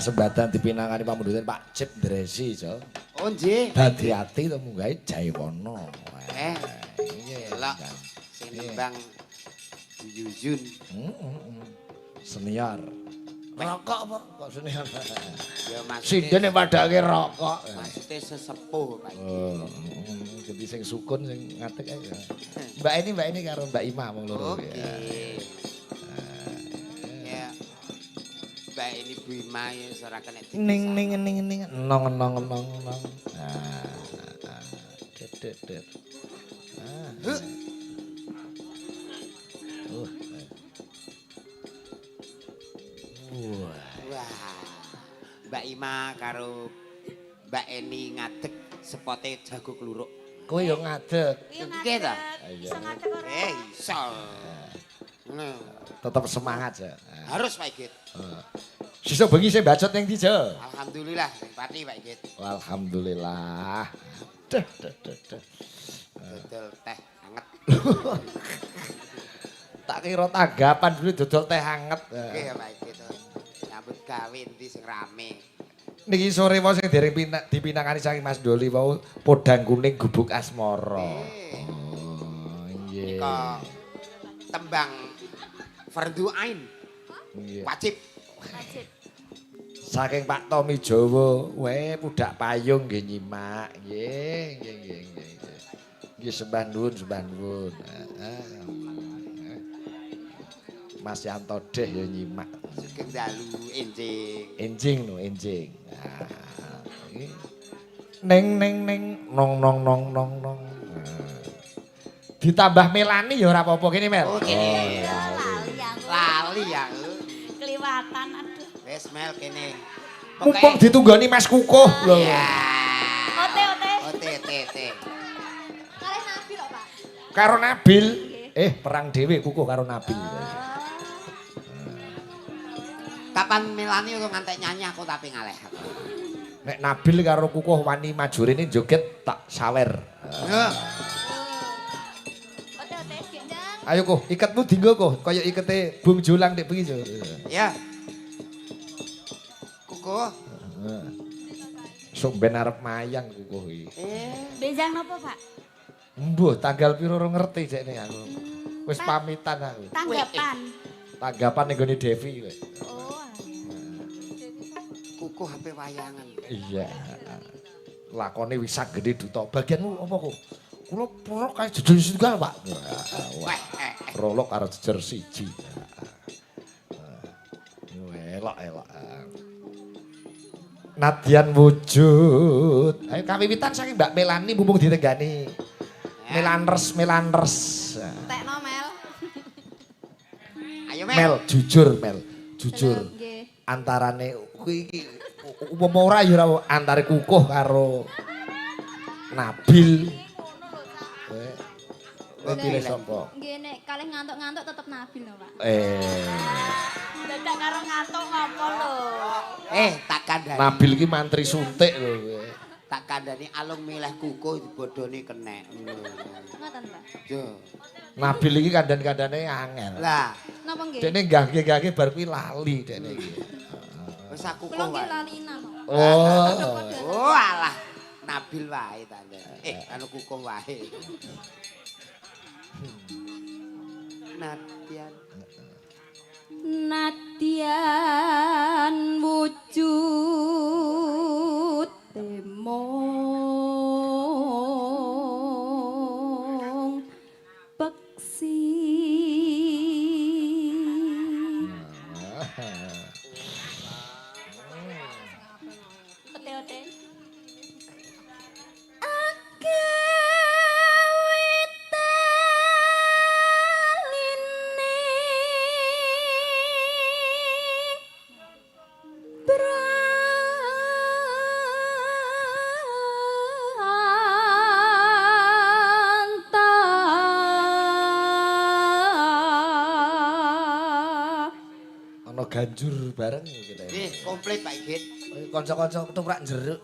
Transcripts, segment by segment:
Kesempatan dipinangani pamundutan Pak Cip Dresi, Jo. Oh, nggih. Dadi ati to munggahe Jaiwana. Delok sing nembang Yuyun. Senior. Rokok apa kok senior? Ya Mas. Sinden padake rokok. Maksude sesepuh, Pak. Oh, jadi sing sukun sing ngadeg ae. Mbak ini karo Mbak Ima wong loro. Oke. Ya. Mbak ini Bu Ima ya ora kena Ning nong. Nah. Det. Wah. Mbak Ima karo Mbak Eni ngadeg sepote jago kluruk. Kowe yo ngadeg. Nggih ta? Iso ngadeg ora? Iso. Ngono. Tetep semangat ya. Harus Pak Git. Sesuk bengi sing bacot ning ndi, Jo? Alhamdulillah sing pati Pak Git. Alhamdulillah. Duh. Dodol teh anget. Tak kira tanggapan dulu dodol teh anget. Nggih ya Pak Git. Nyambut gawe endi sing rame. Niki sore wae sing dereng dipinangani saking Mas Doli wau podang kuning gubuk asmara. Oh, nggih. Nika tembang Fardu Ain. Nggih. Wajib. Wajib. Saking Pak Tomi Jowo, wae pudak payung nggih nyimak. Nggih. Nggih sembah nuwun. Mas Yanto Deh ya nyimak. Sugeng dalu enjing. Enjing. Neng nong. Ditambah Melani ya ora apa-apa kene Mel. Oh, kene. Lali aku. Lali aku. Kliwatan aduh. Wes Mel kene. Mumpung ditunggoni Mas Kukuh lho. Ya. Ote. Ote. Kalih Nabi lho, Pak. Karo Nabil. Perang dhewe Kukuh karo Nabil. Kapan Melani udah ngantek nyanyi aku tapi ngaleh. Nek Nabil karo Kukuh wani maju rene joget tak sawer. Ote, gendang. Ayo Kuh, iketmu dinggo Kuh, kaya ikete Bung Jolang nek bengi. Ya. Kuku. Sok ben arep mayang Kukuh iki. Benjang napa, Pak? Mbuh, tanggal piro ora ngerti jekne aku. Wis pamitan aku. Tanggapan. Tanggapan ning gone Devi kowe. Oh. Kuku HP wayangan. Iya. Lakone wis gede duta. Bagianmu apa kok? Kula prolog kae jejer tunggal, Pak. Wah, Prolog karo jejer siji. Elok. Nadyan wujud. Ayo kawiwitan saking Mbak Melani mumpung ditenggani. Melanres. Tekno Mel. Ayo Mel, jujur. Nggih. Antarane kuwi iki upama ora ya ora antare Kukuh karo Nabil. Kowe pilih sapa? Nggih nek kalih ngantuk-ngantuk tetep Nabil lho, Pak. Dadak karo ngantuk ngopo lho. tak kandhani. Nabil ki mantri suntik lho kowe. Tak kandhani alung milih kuku dibodoni kenek. Ngoten, Pak. Yo. Nabil iki kandhan-kandhane angel. Lah, Napa nggih? Dekne nggahke-nggahke bar kuwi lali dekne iki. wis aku Kula kok nggih wae. lalinan. Oh. Oh, alah. Nabil wae ta. Anu kuku wae. Nadyan wujud temong peksi ote Ganjur bareng kita. Komplit Pak Git. Kanca-kanca ketoprak jeruk.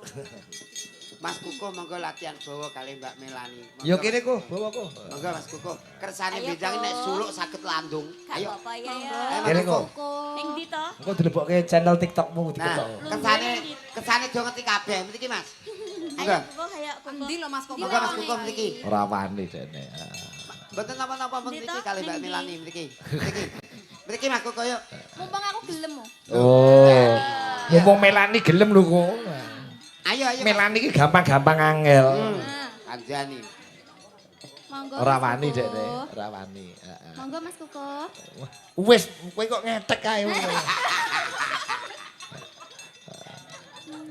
Mas Kukuh monggo latihan bawa kali Mbak Melani. Yo kene ku, bawa ku. Monggo Mas Kukuh. Kersane Ayo, benjang Kok. nek suluk saged landung. Gak Ayo. apa-apa ya ya. Ayo, Mas Kene kok. Kukuh. Ning ndi to? Engko dilebokke channel TikTokmu Nah, diketok. kersane do ngerti kabeh mriki Mas. Ayo Monggo. kok ayo kok. Endi lho Mas Koko? Monggo Mas Kukuh mriki. Ora wani dene. Mboten napa-napa Ndi mriki to? kali Mbak Ning ndi? Melani mriki. Mriki. Mriki Mas Kukuh yuk. Mumpung aku gelem mo. Oh. Mumpung Melani gelem lho kok. Ayo ayo. Mas. Melani iki gampang-gampang angel. Nah, Kanjani. monggo. Ora Mas wani Kukuh. dene, ora wani. Heeh. Monggo Mas Kukuh. Wis, kowe kok ngetek kae.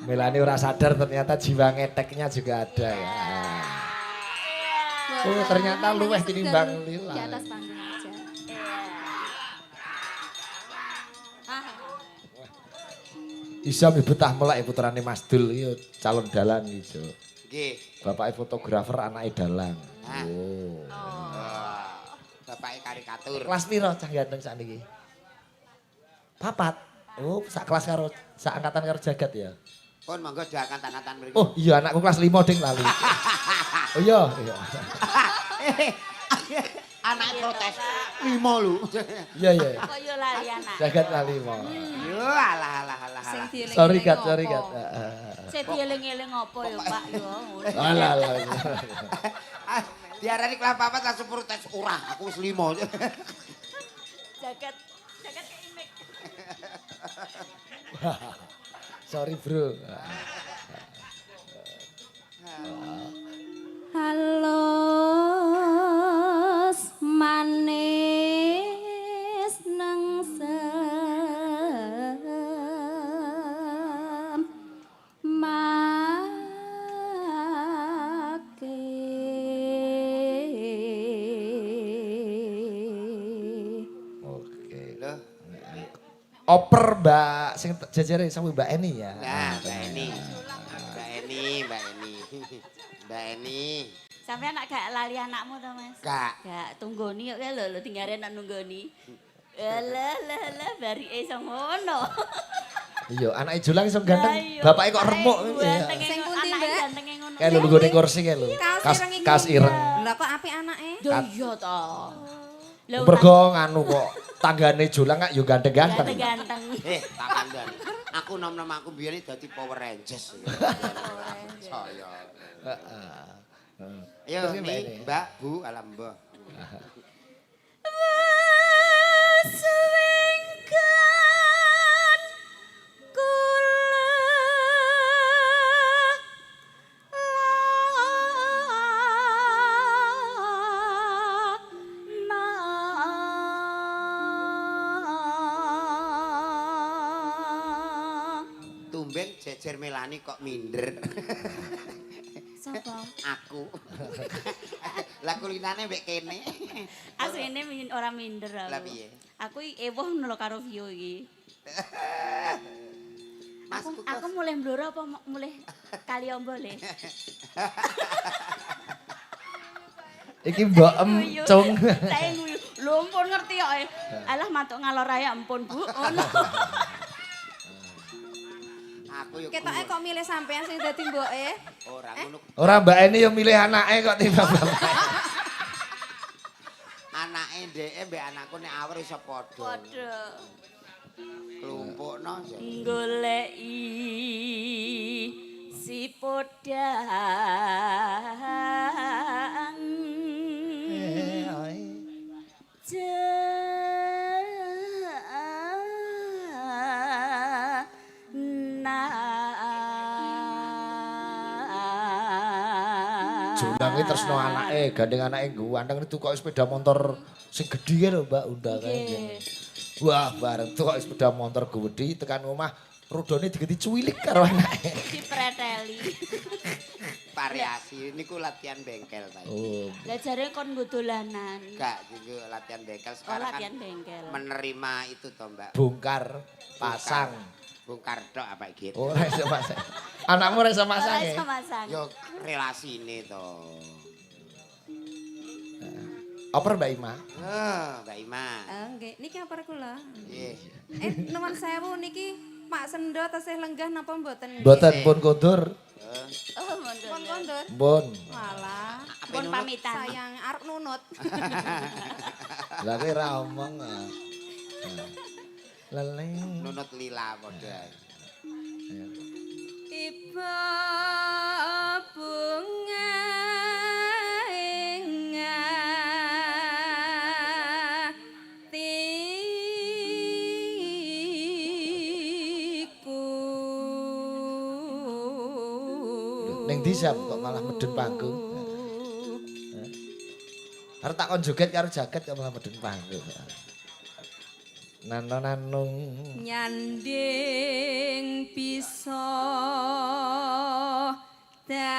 Melani ora sadar ternyata jiwa ngeteknya juga ada ya. Oh, ternyata luweh tinimbang Lila. Di atas panggung aja. Ah, Isa betah melek putrane Mas Dul iki calon dalang iso. Nggih. Bapake fotografer, anake dalang. Ah. Oh. Bapake karikatur. Kelas piro cah ganteng sakniki? Papat. Oh, sak kelas karo sak angkatan karo Jagat ya. Pun monggo diangkat-angkatan mriki. Oh, iya anakku kelas 5 ding lali. Oh iya, iya. Anak protes. 5 lho. Iya, iya. kok yo lali anak. Jagat lali mau. Yo alah. Sing dieling-eling Sorry Gat, opo? sorry Gat. Saya dieling-eling apa ya, Pak yo. Alah, alah. Diarani kelas papat langsung protes. Ora, aku wis 5. Jaket keimek. Sorry, Bro. Halus manis nengsem make. Oke. Loh. Oper Mbak sing jajare sama Mbak Eni ya. Nah, Mbak Eni. Mbak Eni. Sampai anak gak lali anakmu to, Mas? Gak. Gak tunggoni kok lho tinggare nak nunggoni. Lah bari iso ngono. Iya, anake Julang iso ganteng, Lah, iya. bapake kok remuk. Gantenge Sing pundi, anake Mbak? gantenge ngono. Kayak lho nggone kursi kae lho. Kas ireng. Lah kok apik anake? Yo iya to. Lho Mergo nganu kok tanggane Julang kak yo ganteng-ganteng. ganteng. Tak kandhani. Aku nom-nom aku biyen dadi Power Rangers. Saya. Heeh. Ayo Terus Mbak Eni. nih, Mbak, Bu, alam mbah. Swingkan kula Tumben jejer Melani kok minder. Sapa? Aku. Lah kulinane mbek kene. Asline ora minder aku. Lah piye? Aku ewoh lho karo Vio iki. Mas Aku mulai mbloro apa mulai kali ombole? Iki Mbak Em Cung. Saya nguyu. Lho ampun ngerti kok. Alah matuk ngalor ae ampun Bu. Ngono. Aku yo Ketoke kok milih sampean sing dadi mboke? ora ngono. Ora Mbak Eni yo milih anake kok timbang bapak. Anake dheke mbek anakku nek awer iso padha. Padha. Klumpukno. Goleki si podang. Julang iki tresno anake, gandeng anake ganteng itu kok sepeda motor sing gedhe lho Mbak Unda kae. Wah, bareng tuh kok sepeda motor gedhe tekan omah rodone digenti cuwilik karo anake. Dipreteli. Variasi niku latihan bengkel ta. Oh. Lah jare kon nggo dolanan. Enggak, juga latihan bengkel Oh, sekarang latihan kan bengkel. menerima itu toh Mbak. Bongkar pasang. Bongkar tok apa gitu. Oh, ora iso pasang. Anakmu ora iso pasang Ora ya? iso masang. Yo relasine toh. Oper Mbak Ima. Mbak Ima. Nggih, niki apa kula? Nggih. Nuwun sewu niki Pak Sendo tesih lenggah napa mboten? Mboten pun kondur. Oh, mon Pun kondur. kondur. Mbon. Walah. Pun pamitan. Sayang arep nunut. Lah kowe ra omong. Leleng. Nunut lila padha. Tiba bunga ing atiku. Ning disam kok malah medun panggung. Arep tak kon joget karo jaket kok malah medun panggung. Nanung Nyanding bisa dadi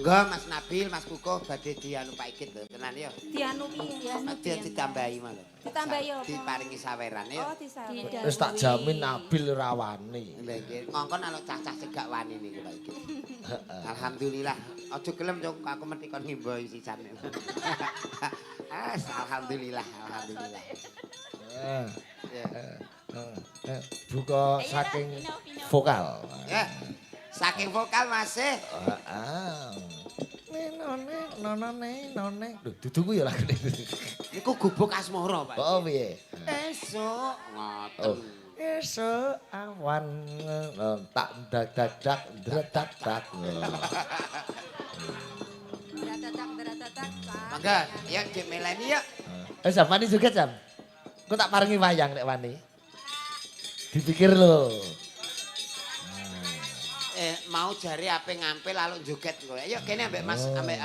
Monggo Mas Nabil, Mas Kukuh badhe dianu Pak Ikit lho, tenan ya. dianu piye? Badhe ditambahi malah. Ditambahi apa? Diparingi saweran ya. Oh, disawet. wis tak jamin Nabil ra wani. Lha iki ngongkon ana cah-cah cegak wani niku Pak Ikit. Alhamdulillah. Aja gelem yo aku mesti kon ngimbo sisan. Alhamdulillah, alhamdulillah. Ya. Buka saking vokal. Ya. Saking vokal masih. None. Lho, dudu ku ya lagune. Niku gubuk asmara, Pak. Oh piye? Esuk ngoten. Esuk awan tak dak dretak. Dratatak. Mangga, ya Dik Meleni ya. Jam wani juga jam. Ku tak paringi wayang nek wani. Dipikir lho. Mau jari ape ngampil lalu joget kowe. Ayo kene ambek Mas ambek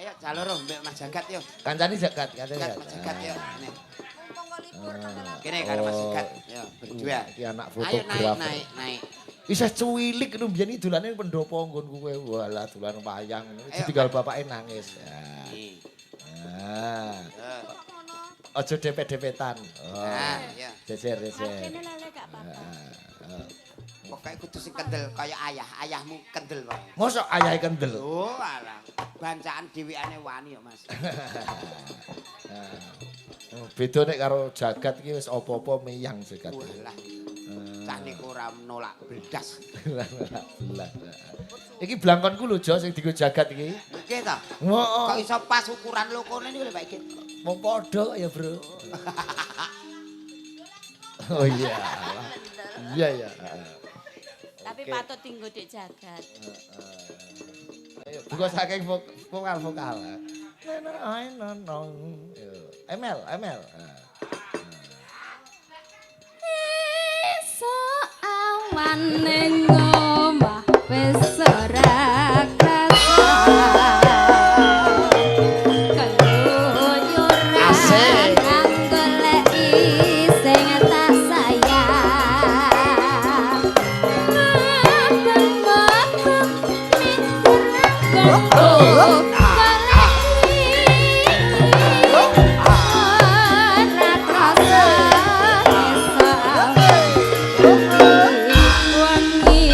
ayo jalur ambek Mas Jagat yo. Kancane jagat Jagat Mas Jagat yo. Kene. Mumpung kok libur tanggal. Kene karo Mas Jagat yo berdua. Iki anak Ayo fotografer. naik. Isih cuwilik nu mbiyen iki dolane pendopo nggonku kowe. Walah dolan wayang. Ditinggal bapake nangis. Aja depet-depetan. Nah, ya. Jejer. Kene lele gak apa-apa. Pokoke kudu sing kendel kaya ayahmu kendel kok. Mosok ayahe kendel. Oh, alah. Bancaan dhewekane wani ya, Mas. Beda nek karo jagat iki wis apa-apa meyang jagat. Walah. Cah niku ora menolak blas. Iki blangkonku lho Jo sing digo jagat iki. Nggih ta? Heeh. Kok iso pas ukuran lokone niku lho Pak Ikit. Mau padha ya, Bro. Oh iya. Iya. Tapi patut tinggo dik jagat. Ayo buka saking vokal. Emel. Esuk awan ning omah wis ora krasa. Asik. Goleki sing tak sayang. Wangi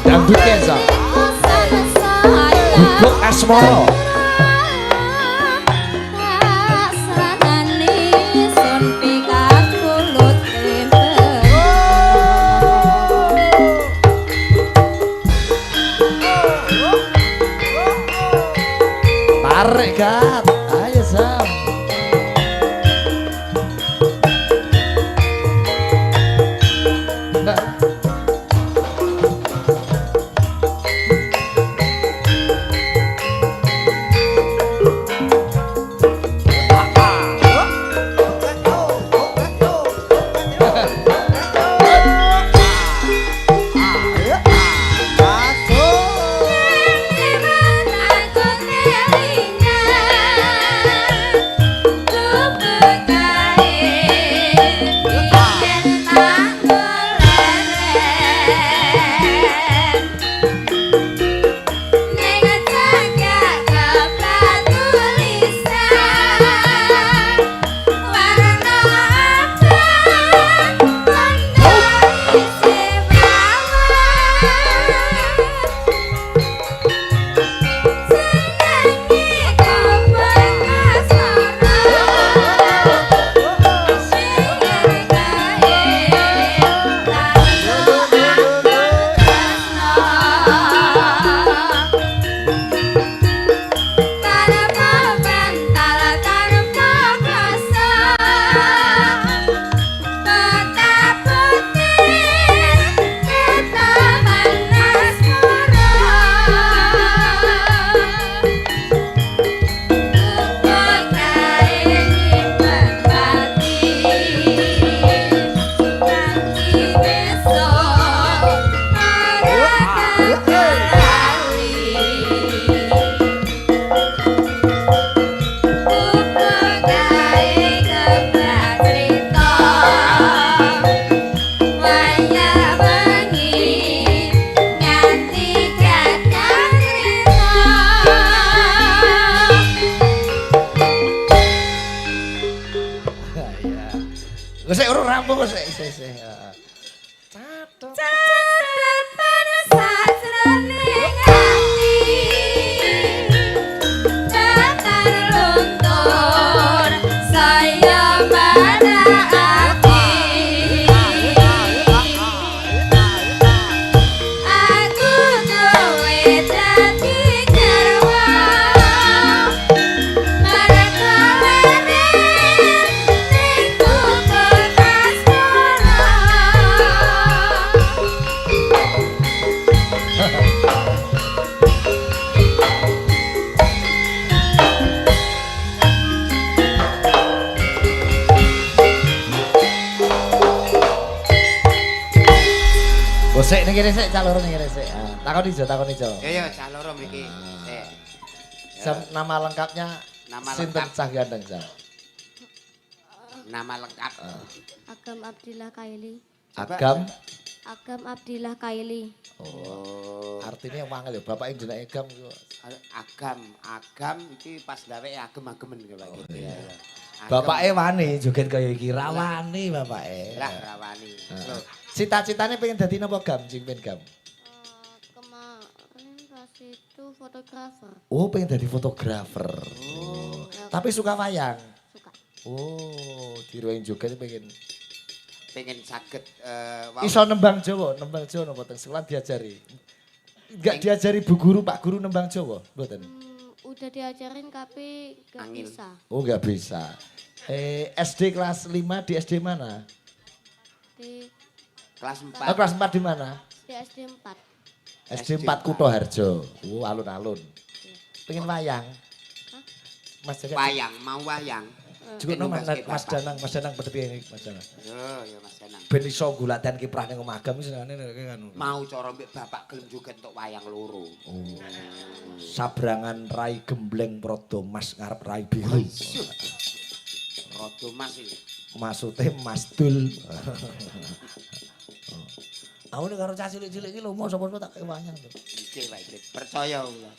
Dangdutnya so. Guguk Asmoro. Tarik Gat, ayo Sam. Sik urung rampung sik. Catet. Catatan sajroning ati datar luntur saya marakake aku duwe dadi garwa mereka ning kubur asmara. Sik ning kene sik, cak loro ning kene sik. Takon ijo. Ya cah loro mriki. Nama lengkapnya Nama sinten lengkap. cah gandeng, Sam? Nama lengkap. Agam Abdillah Kaili. Agam Abdillah Kaili. Oh, artinya mangel ya bapak jenenge Agam iku. Agam iki pas gawe agem-agemen kaya gitu ya. Bapake wani joget kaya iki, rawani bapake. Lah rawani. Cita-citane pengen dadi napa Gam, sing pengen Gam? Kemarin pas itu fotografer. Oh, pengen dadi fotografer. Oh. Tapi suka wayang. Suka. Oh, diruang joget pengen. Saged Iso nembang Jawa napa teng sekolah diajari? Enggak diajari Bu Guru, Pak Guru nembang Jawa, mboten? Udah diajarin tapi gak Angin. bisa. Oh, enggak bisa. SD kelas 5 di SD mana? Di kelas Oh, 4. kelas 4 di mana? di SD 4. SD 4 Kutoharjo. Oh, alun-alun. Pengen wayang. Mas Jagat. Wayang, mau wayang. Juga no Mas Numbas Mas Danang berarti ini Mas Danang. Ya Mas Danang. Ben iso gulaten kiprah ning omah Agam senengane kan. Mau cara mbek bapak gelem joget untuk wayang loro. Oh. Sabrangan Rai Gembleng Prodo Mas ngarep Rai Biru. Rodo Mas iki. Maksudnya Mas Dul. Aku nek karo cah cilik-cilik iki lomo sapa tak wayang to. Nggih, Pak Igit. Percaya kula.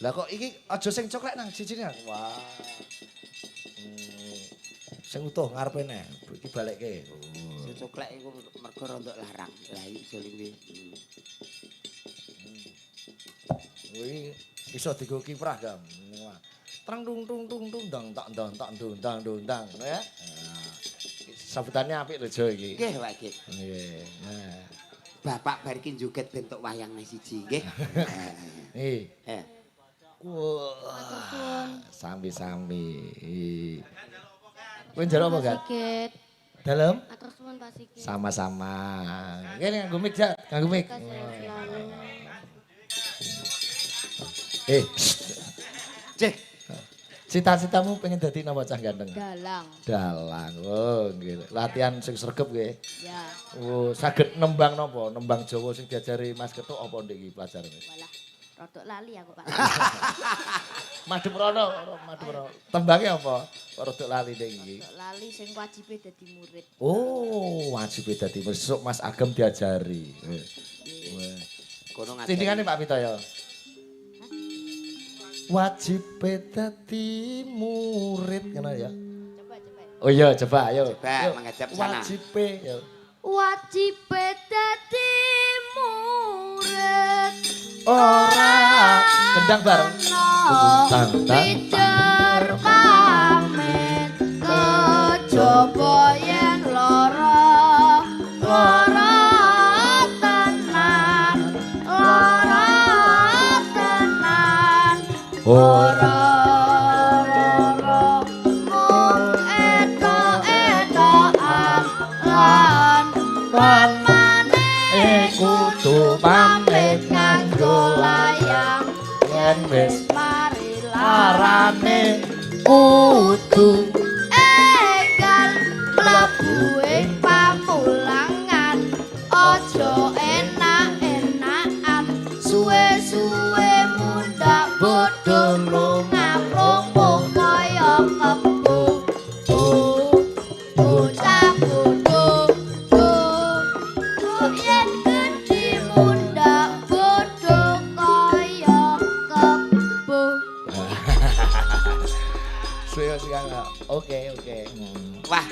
Lah kok iki aja sing coklek nang jijine. Wah. Sing utuh ngarepe neh. Iki balekke. Sing coklek iku mergo rontok larang. Lah iso kuwi. Kuwi iso digo kiprah gam. Trang tung tung tung tung dang tak dang tak dung dang dung dang ya. Sambutannya apik lho Jo iki. Nggih, Pak Igit. Nggih. Nah. Bapak bar iki joget bentuk wayang siji nggih. Eh. Wah. Sambi-sambi. Kowe njaluk apa, Gat? Sigit. Dalem? Matur suwun Pak Sigit. Sama-sama. Kene nganggo mic ya, nganggo mic. Cih, Cita-citamu pengen dadi napa cah ganteng? Dalang. Dalang. Oh, nggih. Latihan sing sregep nggih. Ya. Oh, saged nembang napa? Nembang Jawa sing diajari Mas Ketuk apa ndek iki pelajarane? Walah, rodok lali aku Pak. Madhep rono, madhep rono. Tembange apa? Kok rodok lali ndek iki. Rodok lali sing wajibe dadi murid. Oh, wajib dadi besok Mas Agem diajari. kono ngajak. Tindingane Pak Pitoyo. Wajib dadi murid ngono ya. Coba. Oh iya, coba ayo. Coba Yuk. menghadap sana. Wajib ya. Wajib dadi murid. Ora gendang bareng. Tang tang. Pijer pamit kejaba yen lara tenan Ora mung edo-edoan lan maneh kudu pamit nganggo layang yen wis mari larane kudu enggal mlebu ing pamulangan aja enak-enakan suwe-suwe mundak bodho lumang-lumung kaya kebo bocah bodho yen gedhi mundak bodho kaya kebo. Suyo sekarang. Oke. Wah,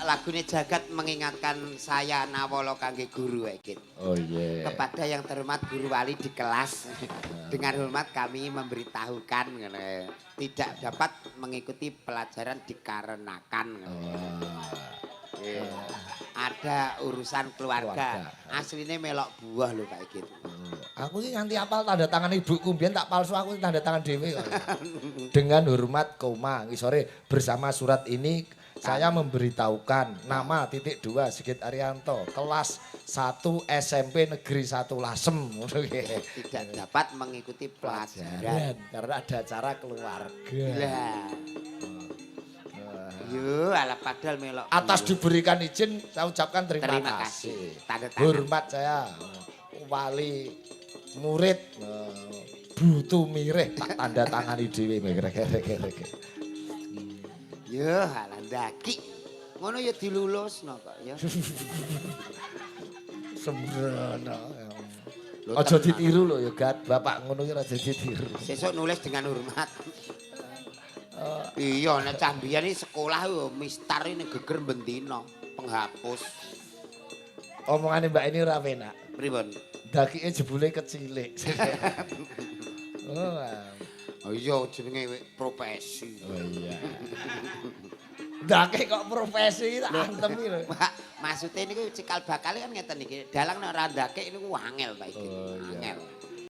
lagune Jagat mengingatkan saya Nawala kangge guru Egit. Oh iya. Kepada yang terhormat guru wali di kelas, dengan hormat kami memberitahukan tidak dapat mengikuti pelajaran dikarenakan ada urusan keluarga. Aslinya melok buah lho Pak Egit. Aku ini nganti apal tanda tangan ibuku, biar tak palsu aku tanda tangan dewe. Dengan hormat koma, ngisore bersama surat ini saya memberitahukan nama titik 2 Sigit Arianto, kelas 1 SMP Negeri 1 Lasem. Tidak dapat mengikuti pelajaran. Karena ada acara keluarga. Lah. Yo, ala padahal melok. Atas diberikan izin, saya ucapkan terima Terima kasih. kasih. Tanda tangan. Hormat saya, wali murid, butuh mireh, tak tanda tangani dewe. Yo, ala ndaki. Ngono ya dilulusno kok ya. Sembrono. Lho, Aja tenang. ditiru lho ya, Gat. Bapak ngono ki aja ditiru. Sesuk nulis dengan hormat. Iya, nek cah mbiyen iki sekolah yo mistar ini geger bendina, penghapus. Omongane Mbak ini ora penak. Pripun? Dakike jebule kecilik. Oh iya jenenge profesi. Oh iya. Dake kok profesi tak antem iki lho. Pak, maksudnya ini cikal bakal kan ngeten iki. Dalang nek ora ndake niku angel Pak iki. Oh iya. Angel.